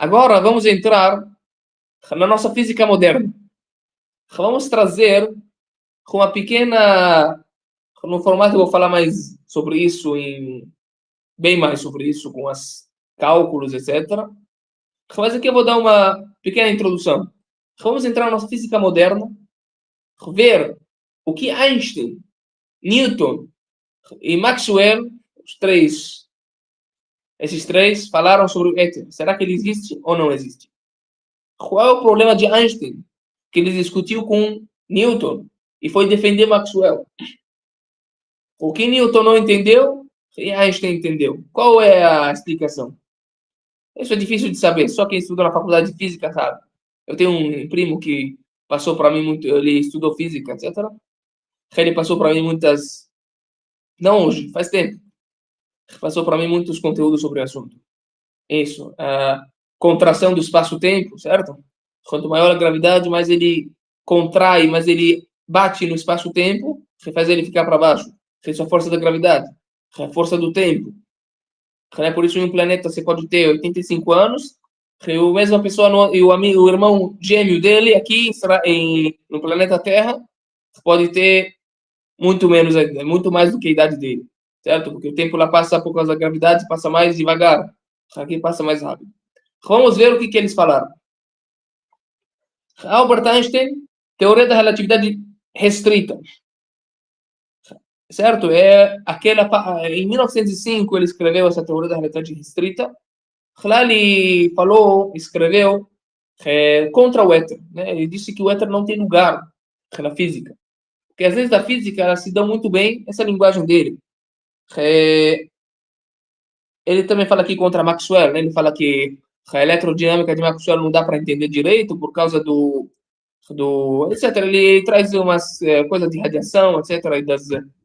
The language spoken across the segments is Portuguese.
Agora vamos entrar na nossa física moderna. Vamos trazer uma pequena. No formato, eu vou falar mais sobre isso, bem mais sobre isso, com os cálculos, etc. Mas aqui eu vou dar uma pequena introdução. Vamos entrar na nossa física moderna, ver o que Einstein, Newton e Maxwell, esses três, falaram sobre o éter. Será que ele existe ou não existe? Qual é o problema de Einstein? Que ele discutiu com Newton e foi defender Maxwell. O que Newton não entendeu, Einstein entendeu. Qual é a explicação? Isso é difícil de saber, só quem estuda na faculdade de física sabe. Eu tenho um primo que passou para mim muito, ele estudou física, etc. Ele passou para mim muitas, não hoje, faz tempo. Passou para mim muitos conteúdos sobre o assunto. Isso, a contração do espaço-tempo, certo? Quanto maior a gravidade, mais ele contrai, mais ele bate no espaço-tempo, que faz ele ficar para baixo. Isso é a força da gravidade, a força do tempo. Por isso, em um planeta você pode ter 85 anos, e a mesma pessoa, e o irmão gêmeo dele aqui no planeta Terra pode ter muito menos, muito mais do que a idade dele, certo? Porque o tempo lá passa por causa da gravidade, passa mais devagar. Aqui passa mais rápido. Vamos ver o que eles falaram. Albert Einstein, teoria da relatividade restrita. Certo? Em 1905 ele escreveu essa teoria da relatividade restrita. Lá ele escreveu contra o éter. Né? Ele disse que o éter não tem lugar na física. Porque às vezes a física ela se dá muito bem essa linguagem dele. Ele também fala aqui contra Maxwell. Né? Ele fala que a eletrodinâmica de Maxwell não dá para entender direito por causa etc. Ele traz umas coisas de radiação, etc.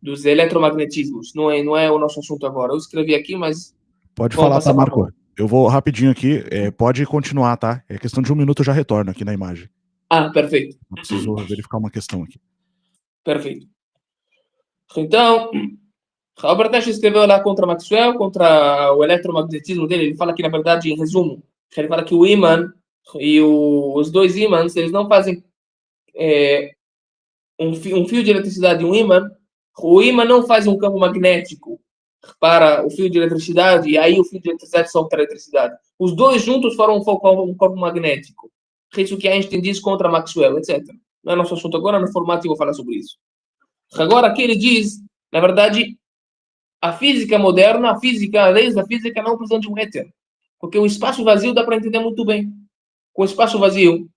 Dos eletromagnetismos. Não é o nosso assunto agora. Eu escrevi aqui, mas pode falar, tá, Marco? Eu vou rapidinho aqui. Pode continuar, tá? É questão de 1 minuto, eu já retorno aqui na imagem. Ah, perfeito. Eu preciso verificar uma questão aqui. Perfeito. Então, Albert Einstein escreveu lá contra Maxwell, contra o eletromagnetismo dele. Ele fala que, na verdade, em resumo, ele fala que o ímã e os dois ímãs, eles não fazem um fio de eletricidade e um ímã. O ímã não faz um campo magnético para o fio de eletricidade e aí o fio de eletricidade solta a eletricidade. Os dois juntos formam um corpo magnético. Isso que Einstein diz contra Maxwell, etc. Não é nosso assunto agora, no formato eu vou falar sobre isso. Agora, aqui ele diz, na verdade, a física moderna, as leis da física não precisam de um éter. Porque o espaço vazio dá para entender muito bem. Com o espaço vazio,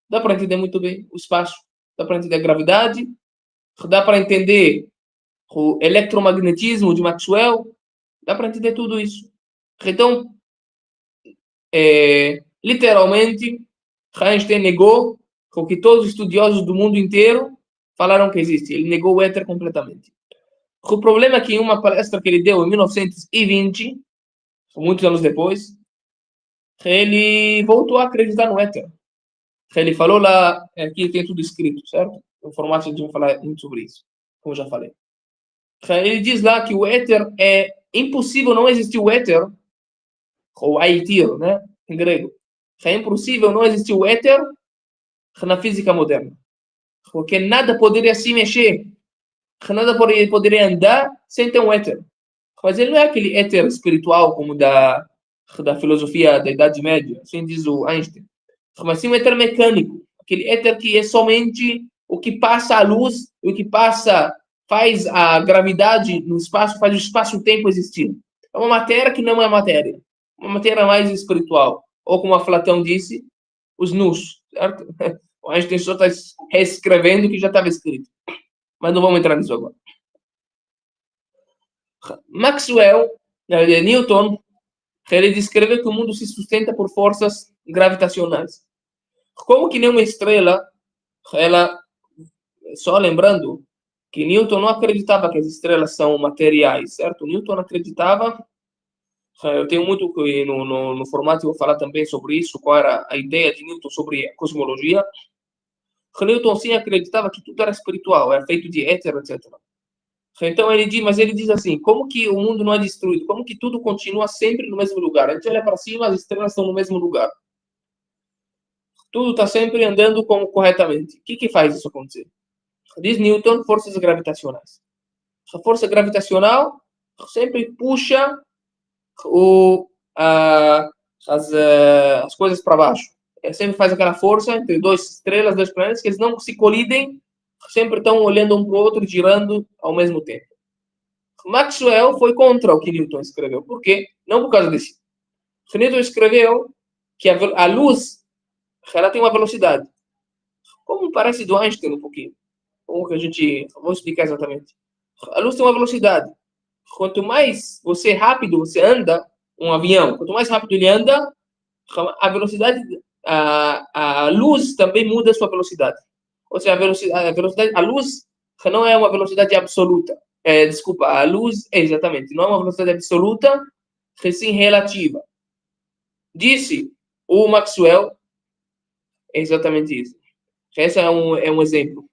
dá para entender muito bem o espaço. Dá para entender a gravidade, dá para entender o eletromagnetismo de Maxwell, dá para entender tudo isso. Então, literalmente, Einstein negou o que todos os estudiosos do mundo inteiro falaram que existe. Ele negou o éter completamente. O problema é que em uma palestra que ele deu em 1920, muitos anos depois, ele voltou a acreditar no éter. Ele falou lá, aqui tem tudo escrito, certo? No formato a gente vai falar muito sobre isso, como já falei. Ele diz lá que o éter é impossível não existir o éter, ou aitir, né, em grego. É impossível não existir o éter na física moderna. Porque nada poderia se mexer, nada poderia andar sem ter um éter. Mas ele não é aquele éter espiritual como da filosofia da Idade Média, assim diz o Einstein. Mas sim um éter mecânico, aquele éter que é somente o que passa a luz, o que faz a gravidade no espaço, faz o espaço-tempo existir. É uma matéria que não é matéria, uma matéria mais espiritual. Ou como a Platão disse, os nus, certo? O Einstein só está reescrevendo o que já estava escrito. Mas não vamos entrar nisso agora. Maxwell, Newton, ele descreveu que o mundo se sustenta por forças gravitacionais. Como que nenhuma estrela, só lembrando que Newton não acreditava que as estrelas são materiais, certo? Newton acreditava, eu tenho muito no formato, eu vou falar também sobre isso, qual era a ideia de Newton sobre a cosmologia. Newton sim acreditava que tudo era espiritual, era feito de éter, etc. Então ele diz assim, como que o mundo não é destruído? Como que tudo continua sempre no mesmo lugar? A gente olha para cima, as estrelas estão no mesmo lugar. Tudo está sempre andando como corretamente. O que faz isso acontecer? Diz Newton, forças gravitacionais. A força gravitacional sempre puxa as coisas para baixo. Sempre faz aquela força entre duas estrelas, dois planetas, que eles não se colidem, sempre estão olhando um para o outro, girando ao mesmo tempo. Maxwell foi contra o que Newton escreveu. Por quê? Não por causa disso. Newton escreveu que a luz ela tem uma velocidade. Como parece do Einstein um pouquinho. Como que a gente... Vou explicar exatamente. A luz tem uma velocidade. Quanto mais rápido você anda, um avião, quanto mais rápido ele anda, a velocidade, a luz também muda a sua velocidade. Ou seja, a luz não é uma velocidade absoluta. Desculpa, a luz, exatamente, não é uma velocidade absoluta, mas sim relativa. Disse o Maxwell, exatamente isso. Esse é um exemplo.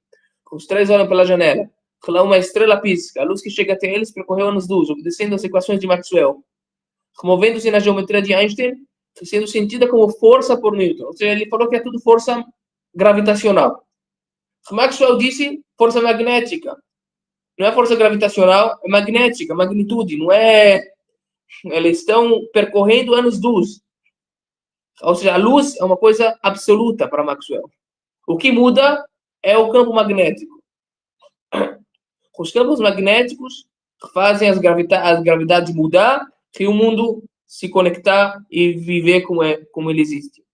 Os três olham pela janela. Lá uma estrela pisca. A luz que chega até eles percorreu anos-luz, obedecendo às equações de Maxwell. Movendo-se na geometria de Einstein, sendo sentida como força por Newton. Ou seja, ele falou que é tudo força gravitacional. Maxwell disse força magnética. Não é força gravitacional, é magnética, magnitude. Não é... Eles estão percorrendo anos-luz. Ou seja, a luz é uma coisa absoluta para Maxwell. O que muda é o campo magnético. Os campos magnéticos fazem as gravidades mudar e o mundo se conectar e viver como ele existe.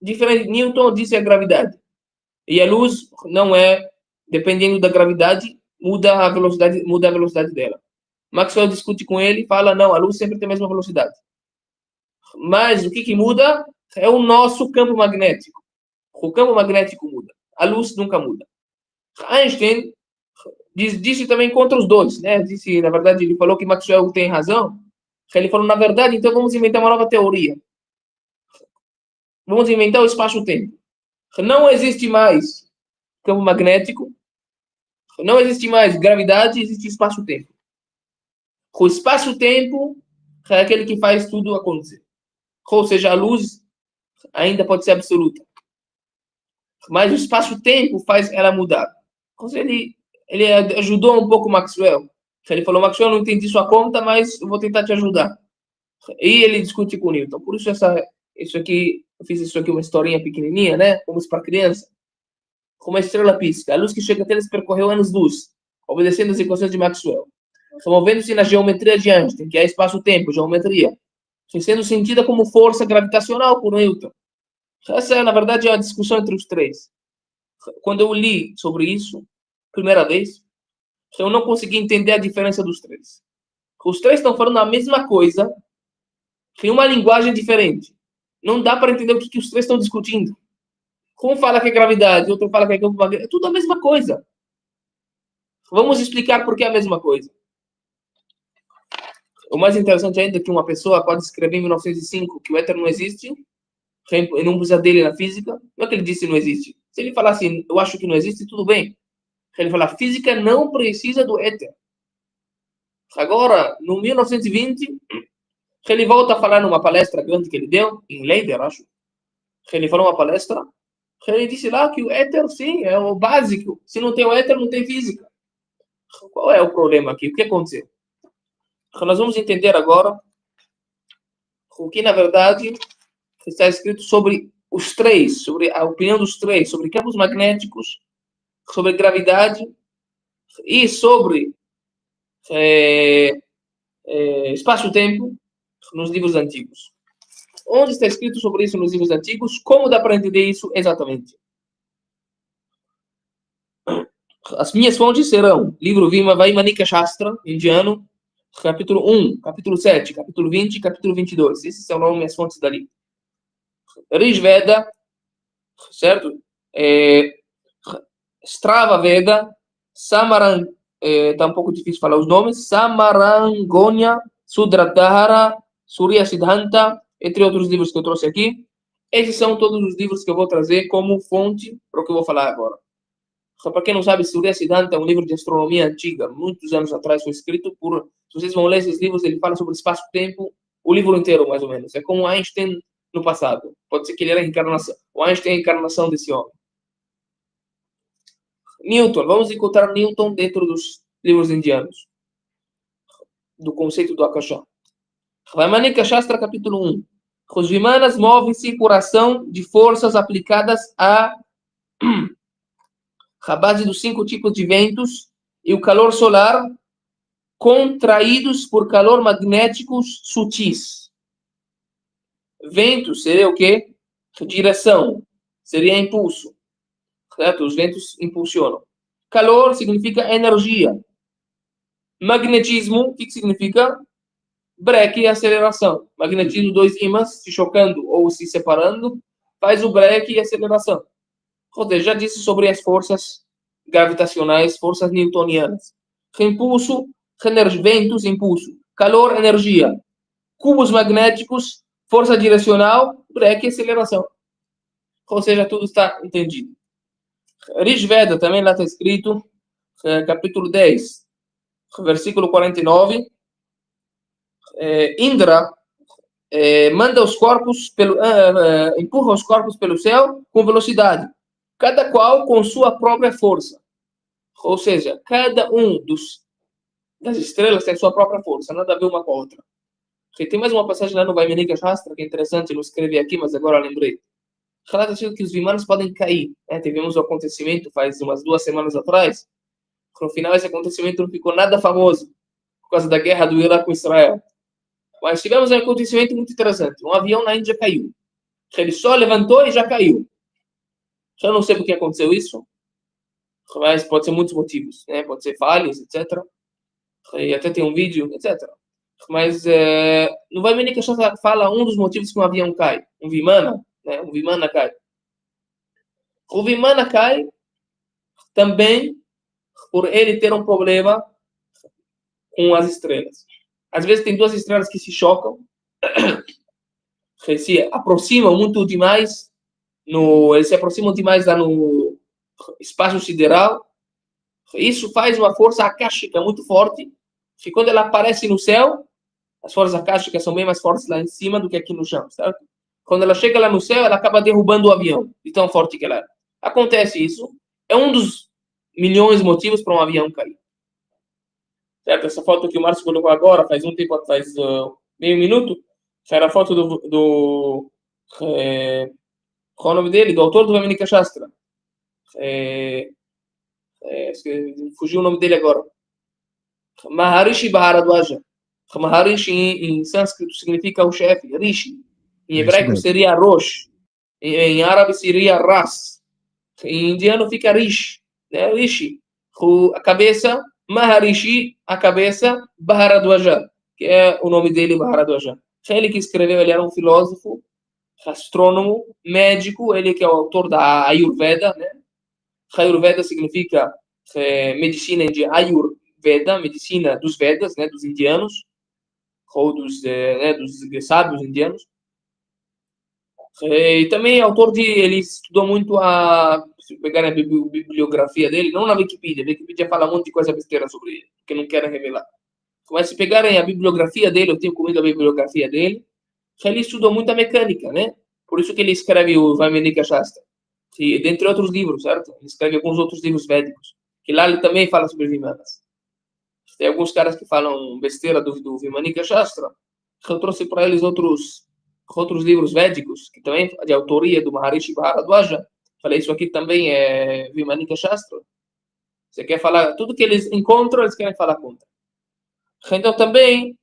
Diferente, Newton disse a gravidade. E a luz não é, dependendo da gravidade, muda a velocidade dela. Maxwell discute com ele e fala, não, a luz sempre tem a mesma velocidade. Mas o que muda é o nosso campo magnético. O campo magnético muda. A luz nunca muda. Einstein disse também contra os dois, né? Disse, na verdade, ele falou que Maxwell tem razão. Ele falou, na verdade, então vamos inventar uma nova teoria. Vamos inventar o espaço-tempo. Não existe mais campo magnético, não existe mais gravidade, existe espaço-tempo. O espaço-tempo é aquele que faz tudo acontecer. Ou seja, a luz ainda pode ser absoluta. Mas o espaço-tempo faz ela mudar. Ou seja, ele ajudou um pouco o Maxwell. Ele falou, Maxwell, não entendi sua conta, mas eu vou tentar te ajudar. E ele discute com o Newton. Por isso isso aqui, eu fiz isso aqui uma historinha pequenininha, né? Como para criança. Como a estrela pisca. A luz que chega até eles percorreu anos-luz, obedecendo as equações de Maxwell. Movendo-se na geometria de Einstein, que é espaço-tempo, geometria, sendo sentida como força gravitacional por Newton. Essa, na verdade, é uma discussão entre os três. Quando eu li sobre isso, primeira vez, eu não consegui entender a diferença dos três. Os três estão falando a mesma coisa, tem uma linguagem diferente. Não dá para entender o que os três estão discutindo. Um fala que é gravidade, outro fala que é campo magnético. É tudo a mesma coisa. Vamos explicar por que é a mesma coisa. O mais interessante ainda é que uma pessoa pode escrever em 1905 que o éter não existe, e não precisa dele na física. Não é que ele disse que não existe. Se ele falar assim, eu acho que não existe, tudo bem. Ele fala, a física não precisa do éter. Agora, no 1920, ele volta a falar numa palestra grande que ele deu, em Leiden, acho. Ele falou uma palestra, ele disse lá que o éter, sim, é o básico. Se não tem o éter, não tem física. Qual é o problema aqui? O que aconteceu? Nós vamos entender agora o que, na verdade, está escrito sobre os três, sobre a opinião dos três, sobre campos magnéticos, sobre gravidade e sobre espaço-tempo nos livros antigos. Onde está escrito sobre isso nos livros antigos? Como dá para entender isso exatamente? As minhas fontes serão livro Vaimanika Shastra, indiano, capítulo 1, capítulo 7, capítulo 20 e capítulo 22. Esses são as minhas fontes dali. Rig Veda, certo? Strava Veda, Samaran, tá um pouco difícil falar os nomes, Samarangonya, Sudradhara, Surya Siddhanta, entre outros livros que eu trouxe aqui. Esses são todos os livros que eu vou trazer como fonte para o que eu vou falar agora. Para quem não sabe, Surya Siddhanta é um livro de astronomia antiga, muitos anos atrás foi escrito por... Se vocês vão ler esses livros, ele fala sobre espaço-tempo, o livro inteiro, mais ou menos. É como Einstein no passado. Pode ser que ele era a reencarnação. O Einstein é a encarnação desse homem. Newton, vamos encontrar Newton dentro dos livros indianos, do conceito do Akasha. Vaimanika Shastra, capítulo 1. Os Vimanas movem-se por ação de forças aplicadas à base dos 5 tipos de ventos e o calor solar, contraídos por calor magnéticos sutis. Vento seria o quê? Direção. Seria impulso. Certo? Os ventos impulsionam. Calor significa energia. Magnetismo, o que significa? Breque e aceleração. Magnetismo, 2 ímãs se chocando ou se separando, faz o breque e aceleração. Ou seja, já disse sobre as forças gravitacionais, forças newtonianas. Impulso, ventos, impulso. Calor, energia. Cubos magnéticos, força direcional, breque e aceleração. Ou seja, tudo está entendido. Rigveda, também lá está escrito, capítulo 10, versículo 49. Indra manda os corpos empurra os corpos pelo céu com velocidade, cada qual com sua própria força. Ou seja, cada um das estrelas tem sua própria força, nada a ver uma com a outra. E tem mais uma passagem lá no Vaimanika Shastra que é interessante, não escrevi aqui, mas agora lembrei. Relata que os vimanos podem cair. Tivemos um acontecimento faz umas 2 semanas atrás. No final, esse acontecimento não ficou nada famoso por causa da guerra do Iraque com Israel. Mas tivemos um acontecimento muito interessante. Um avião na Índia caiu. Ele só levantou e já caiu. Eu não sei por que aconteceu isso, mas pode ser muitos motivos, né? Pode ser falhas, etc. E até tem um vídeo, etc. Mas no Vaimanika Shastra fala um dos motivos que um avião cai. Um Vimana, né? Um Vimana cai. O Vimana cai também por ele ter um problema com as estrelas. Às vezes tem 2 estrelas que se chocam, que se aproximam muito demais, eles se aproximam demais lá no espaço sideral. Isso faz uma força akáshica muito forte, que quando ela aparece no céu, as forças akásicas são bem mais fortes lá em cima do que aqui no chão, certo? Quando ela chega lá no céu, ela acaba derrubando o avião, de tão forte que ela é. Acontece isso, é um dos milhões de motivos para um avião cair. Certo? Essa foto que o Márcio colocou agora, faz meio minuto, era a foto qual é o nome dele? Do autor do Vaimanika Shastra. Fugiu o nome dele agora. Maharishi Bharadwaja. Maharishi em sânscrito significa o chefe, Rishi. Em hebraico seria Rosh. Em árabe seria Ras. Em indiano fica Rishi. Né? Rishi. A cabeça, Maharishi, a cabeça, Bharadwaja, que é o nome dele, Bharadwaja. Ele que escreveu, ele era um filósofo, astrônomo, médico, ele que é o autor da Ayurveda, né? Ayurveda significa medicina de Ayurveda, medicina dos Vedas, né, dos indianos, ou dos sábios indianos. E também ele estudou muito se pegarem a bibliografia dele, não na Wikipedia, a Wikipedia fala um monte de coisa besteira sobre ele, que não quero revelar. Mas se pegarem a bibliografia dele, eu tenho comigo a bibliografia dele, ele estudou muito a mecânica, né? Por isso que ele escreve o Vaimanika Shastra. E, dentre outros livros, certo? Ele escreve alguns outros livros védicos, que lá ele também fala sobre Vimanas. Tem alguns caras que falam besteira do Vaimanika Shastra, que eu trouxe para eles outros livros védicos, que também de autoria do Maharishi Bharadwaja. Falei, isso aqui também é Vaimanika Shastra. Você quer falar, tudo que eles encontram, eles querem falar contra. Então também,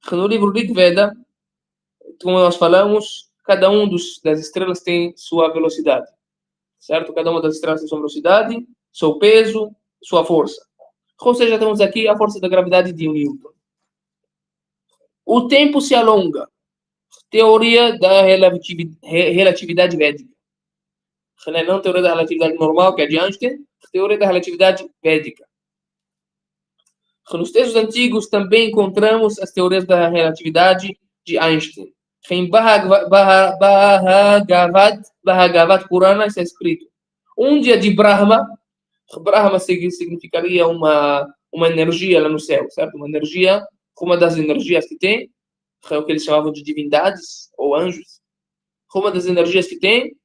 no livro Rigveda, como nós falamos, cada um das estrelas tem sua velocidade. Certo? Cada uma das estrelas tem sua velocidade, seu peso, sua força. Ou seja, temos aqui a força da gravidade de Newton. O tempo se alonga. Teoria da relatividade védica. Não teoria da relatividade normal, que é de Einstein, teoria da relatividade védica. Nos textos antigos também encontramos as teorias da relatividade de Einstein. Em Bhagavad Purana está escrito: um dia de Brahma Brahma significaria uma energia lá no céu, certo? Uma energia, uma das energias que tem, é o que eles chamavam de divindades ou anjos. Uma das energias que tem,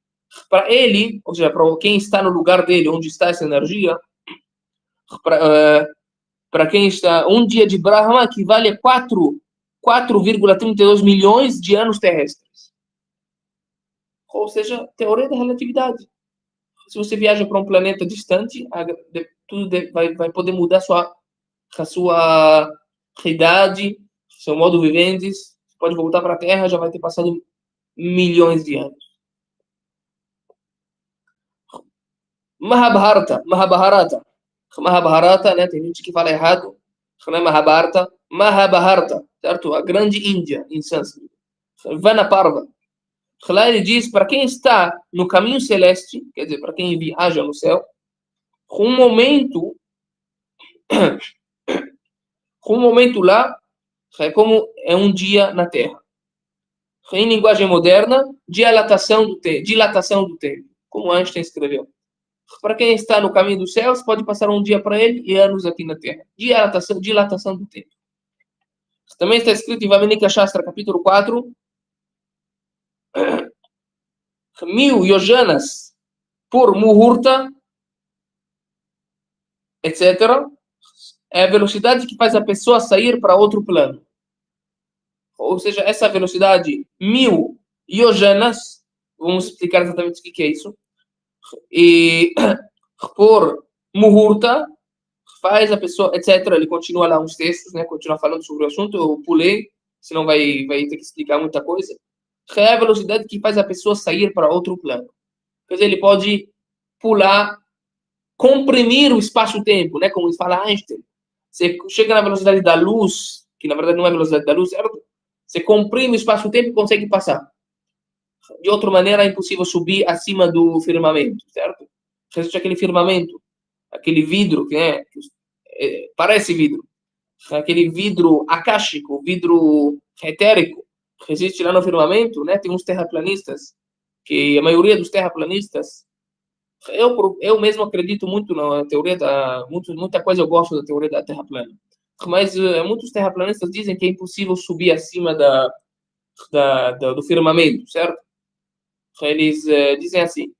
para ele, ou seja, para quem está no lugar dele, onde está essa energia, para quem está, um dia de Brahma equivale a 4,32 milhões de anos terrestres. Ou seja, teoria da relatividade. Se você viaja para um planeta distante, tudo vai poder mudar a sua idade, seu modo vivente. Você pode voltar para a Terra, já vai ter passado milhões de anos. Mahabharata, né? Tem gente que fala errado. Não é Mahabharata, certo? A grande Índia, em sânscrito. Vanaparva. Lá ele diz, para quem está no caminho celeste, quer dizer, para quem viaja no céu, um momento lá é como é um dia na Terra. Em linguagem moderna, dilatação do tempo, como Einstein escreveu. Para quem está no caminho dos céus, pode passar um dia para ele e anos aqui na Terra. Dilatação do tempo. Também está escrito em Vaimanika Shastra, capítulo 4, 1000 yojanas por muhurta, etc. É a velocidade que faz a pessoa sair para outro plano. Ou seja, essa velocidade, 1000 yojanas, vamos explicar exatamente o que é isso, e por muhurta, faz a pessoa, etc. Ele continua lá uns textos, né? Continua falando sobre o assunto. Eu pulei, senão vai ter que explicar muita coisa. É a velocidade que faz a pessoa sair para outro plano. Quer dizer, ele pode pular, comprimir o espaço-tempo, né? Como fala Einstein. Você chega na velocidade da luz, que na verdade não é a velocidade da luz, certo? Você comprime o espaço-tempo e consegue passar. De outra maneira, é impossível subir acima do firmamento, certo? Existe aquele firmamento, aquele vidro, parece vidro, aquele vidro akáshico, vidro etérico, que existe lá no firmamento, né? Tem uns terraplanistas, que a maioria dos terraplanistas, eu mesmo acredito muito na teoria muita coisa eu gosto da teoria da Terra plana, mas muitos terraplanistas dizem que é impossível subir acima do firmamento, certo? Eles dizem assim,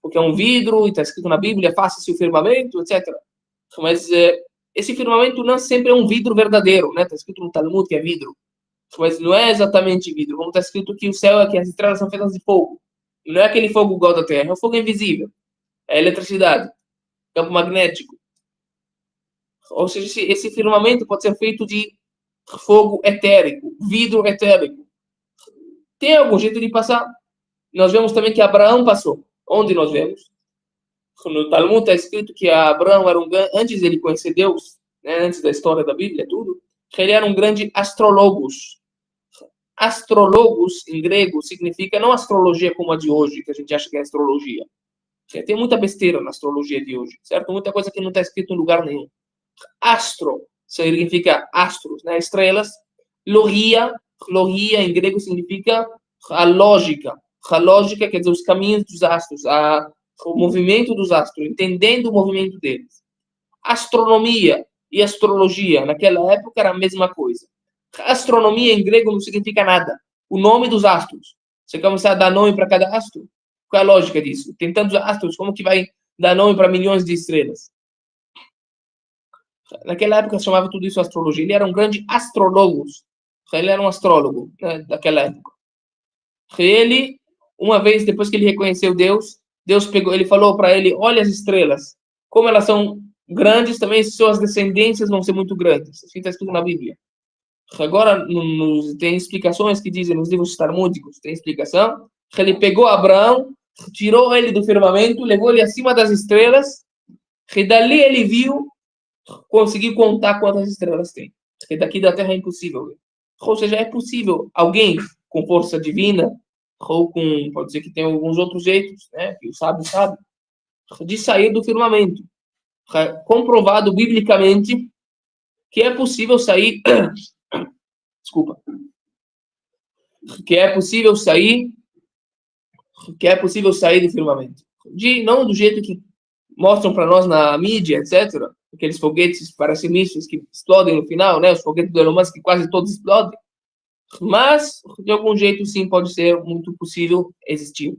porque é um vidro e está escrito na Bíblia, faça-se o firmamento, etc. Mas esse firmamento não sempre é um vidro verdadeiro, né? Está escrito no Talmud que é vidro, mas não é exatamente vidro, como está escrito que o céu é que as estrelas são feitas de fogo. Não é aquele fogo igual da Terra, é um fogo invisível, é eletricidade, campo magnético. Ou seja, esse firmamento pode ser feito de fogo etérico, vidro etérico. Tem algum jeito de passar? Nós vemos também que Abraão passou. Onde nós vemos? No Talmud está escrito que Abraão era antes de ele conhecer Deus, né, antes da história da Bíblia, tudo, ele era um grande astrólogos. Astrólogos, em grego, significa não astrologia como a de hoje, que a gente acha que é astrologia. Tem muita besteira na astrologia de hoje, certo? Muita coisa que não está escrito em lugar nenhum. Astro significa astros, né? Estrelas. Logia em grego significa a lógica. A lógica quer dizer os caminhos dos astros, o movimento dos astros, entendendo o movimento deles. Astronomia e astrologia, naquela época, era a mesma coisa. Astronomia em grego não significa nada. O nome dos astros. Você começar a dar nome para cada astro? Qual é a lógica disso? Tem tantos astros, como que vai dar nome para milhões de estrelas? Naquela época chamava tudo isso astrologia. Ele era um grande astrólogo. Ele era um astrólogo, né, daquela época. Ele, uma vez, depois que ele reconheceu Deus pegou, ele falou para ele, olha as estrelas, como elas são grandes, também suas descendências vão ser muito grandes. Assim está escrito na Bíblia. Agora, tem explicações que dizem nos livros talmúdicos, tem explicação, que ele pegou Abraão, tirou ele do firmamento, levou ele acima das estrelas, e dali ele viu, conseguiu contar quantas estrelas tem. Porque daqui da Terra é impossível. Ou seja, é possível alguém com força divina, ou pode ser que tenha alguns outros jeitos, né, que o sábio sabe, de sair do firmamento. Comprovado biblicamente que é possível sair desculpa, que é possível sair do firmamento. Não do jeito que mostram para nós na mídia, etc., aqueles foguetes parecem mísseis que explodem no final, né? Os foguetes do Elon Musk que quase todos explodem. Mas, de algum jeito, sim, pode ser muito possível existir.